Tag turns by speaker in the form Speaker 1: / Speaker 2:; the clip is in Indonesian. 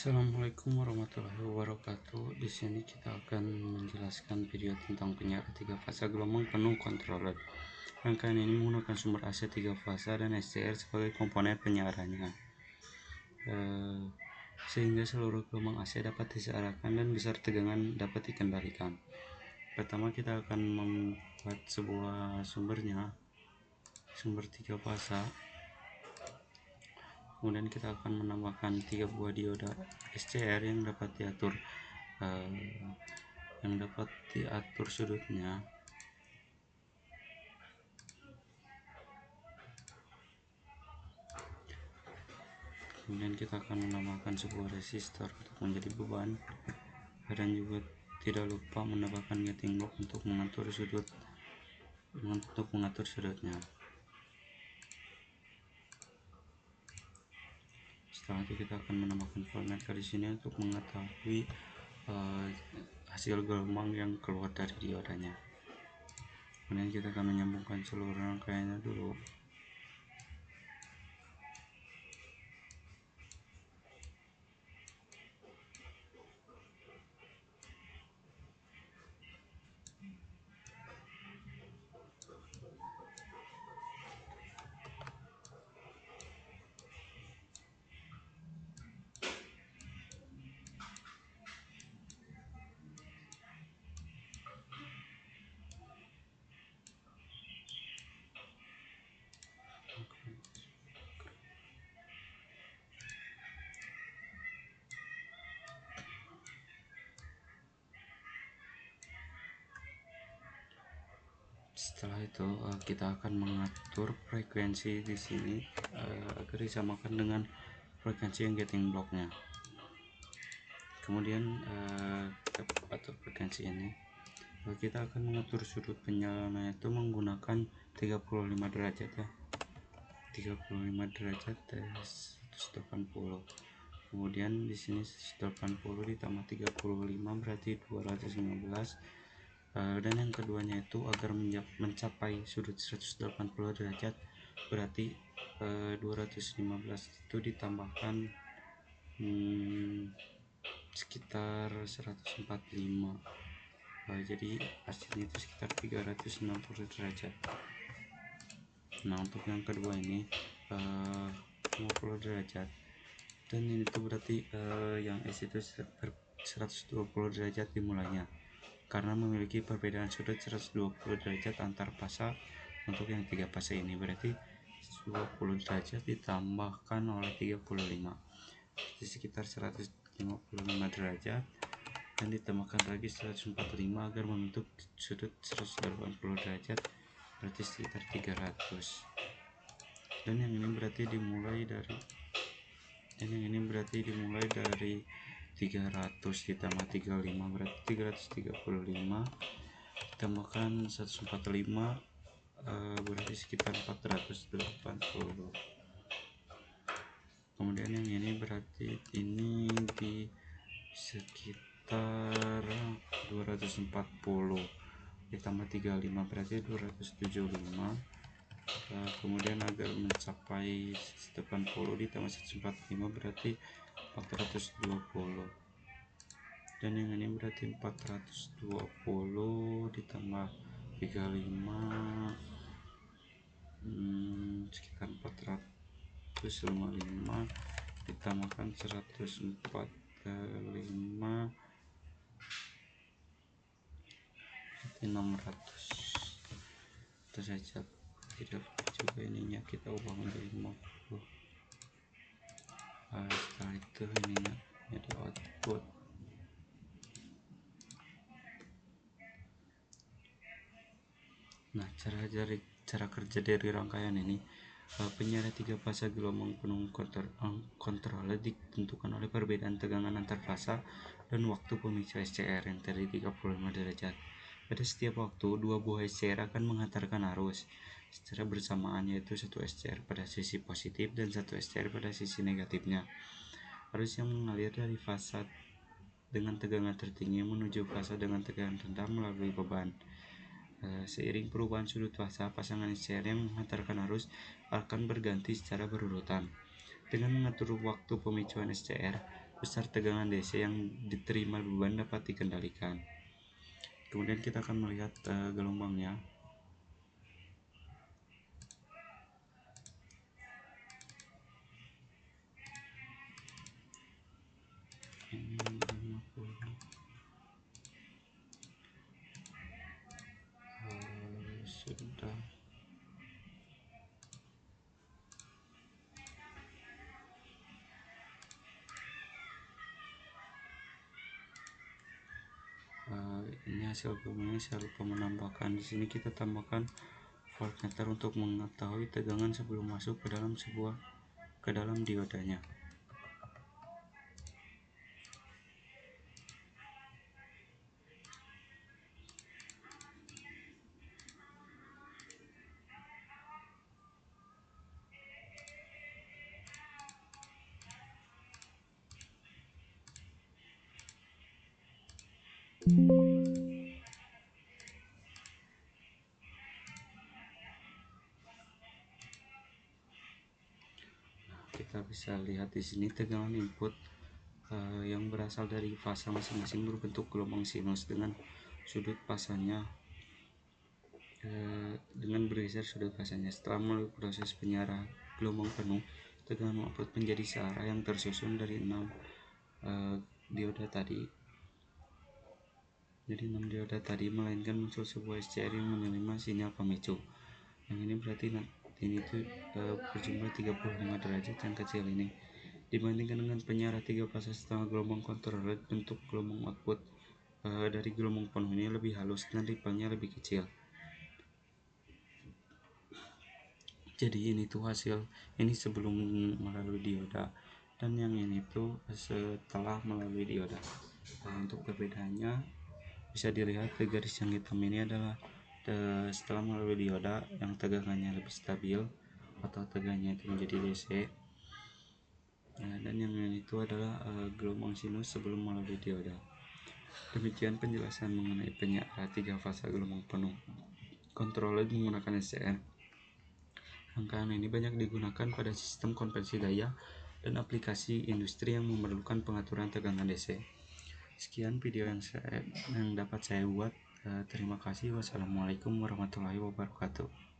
Speaker 1: Assalamualaikum warahmatullahi wabarakatuh. Di sini kita akan menjelaskan video tentang penyiaran 3 fase gelombang penuh controller. Rangkaian ini menggunakan sumber AC 3 fase dan SCR sebagai komponen penyiarannya, sehingga seluruh gelombang AC dapat disearahkan dan besar tegangan dapat dikendalikan. Pertama, kita akan membuat sebuah sumber 3 fase. Kemudian kita akan menambahkan 3 buah dioda SCR yang dapat diatur sudutnya. Kemudian kita akan menambahkan sebuah resistor untuk menjadi beban, dan juga tidak lupa menambahkan gating block untuk mengatur sudutnya. Setelah itu kita akan menambahkan voltmeter di sini untuk mengetahui hasil gelombang yang keluar dari diodanya. Kemudian kita akan menyambungkan seluruh rangkaiannya dulu. Setelah itu kita akan mengatur frekuensi di sini agar disamakan dengan frekuensi yang gating blocknya. Kemudian kita atur frekuensi ini. Kita akan mengatur sudut penyalaannya itu menggunakan 35 derajat ya. 35 derajat 180. Kemudian di sini 180 ditambah 35 berarti 215. Dan yang keduanya itu agar mencapai sudut 180 derajat berarti 215 itu ditambahkan sekitar 145. Jadi hasilnya itu sekitar 360 derajat. Nah, untuk yang kedua ini 50 derajat, dan ini tuh berarti yang S itu 120 derajat dimulainya, karena memiliki perbedaan sudut 120 derajat antar fase. Untuk yang 3 fase ini berarti 20 derajat ditambahkan oleh 35, jadi sekitar 155 derajat, dan ditambahkan lagi 145 agar membentuk sudut 180 derajat berarti sekitar 300. Dan yang ini berarti dimulai dari 300 ditambah 35 berarti 335, ditambahkan 145 berarti sekitar 480. Kemudian yang ini berarti ini di sekitar 240 ditambah 35 berarti 275. Kemudian agar mencapai 180 ditambah 145 berarti 420. Dan yang ini berarti 420 ditambah 35 sekitar 455 ditambahkan 145 600. Itu saja, tidak juga ininya kita ubah menjadi 50. Setelah itu ininya jadi output. Nah, cara kerja dari rangkaian ini, penyiaran 3 fase gelombang penuh controller ditentukan oleh perbedaan tegangan antar fase dan waktu pemicu SCR yang tadi 35 derajat. Pada setiap waktu, 2 buah SCR akan menghantarkan arus secara bersamaan, yaitu 1 SCR pada sisi positif dan 1 SCR pada sisi negatifnya. Arus yang mengalir dari fase dengan tegangan tertinggi menuju fase dengan tegangan rendah melalui beban. Seiring perubahan sudut fase, pasangan SCR yang menghantarkan arus akan berganti secara berurutan. Dengan mengatur waktu pemicuan SCR, besar tegangan DC yang diterima beban dapat dikendalikan. Kemudian kita akan melihat gelombangnya. Sudah. Ini hasil gelombangnya. Saya lupa menambahkan. Di sini kita tambahkan voltmeter untuk mengetahui tegangan sebelum masuk ke dalam diodanya. Kita bisa lihat di sini tegangan input yang berasal dari fasa masing-masing berbentuk gelombang sinus dengan sudut pasanya dengan bergeser sudut pasanya. Setelah melalui proses penyarah gelombang penuh, tegangan output menjadi searah yang tersusun dari 6 dioda tadi. Jadi 6 dioda tadi melainkan muncul sebuah SCR yang menerima sinyal pemicu. Yang ini berarti ini tuh berjumlah 35 derajat yang kecil ini. Dibandingkan dengan penyarah 3 fase setengah gelombang kontroler, bentuk gelombang output dari gelombang penuh ini lebih halus dan ripple-nya lebih kecil. Jadi ini tuh hasil ini sebelum melalui dioda, dan yang ini tuh setelah melalui dioda. Untuk perbedaannya bisa dilihat di garis yang hitam ini adalah setelah melalui dioda yang tegangannya lebih stabil atau tegangannya itu menjadi DC. Dan yang ini itu adalah gelombang sinus sebelum melalui dioda. Demikian penjelasan mengenai penyarah 3 fase gelombang penuh kontroler menggunakan SCR. Rangkaian ini banyak digunakan pada sistem konversi daya dan aplikasi industri yang memerlukan pengaturan tegangan DC. Sekian video yang dapat saya buat. Terima kasih. Wassalamualaikum warahmatullahi wabarakatuh.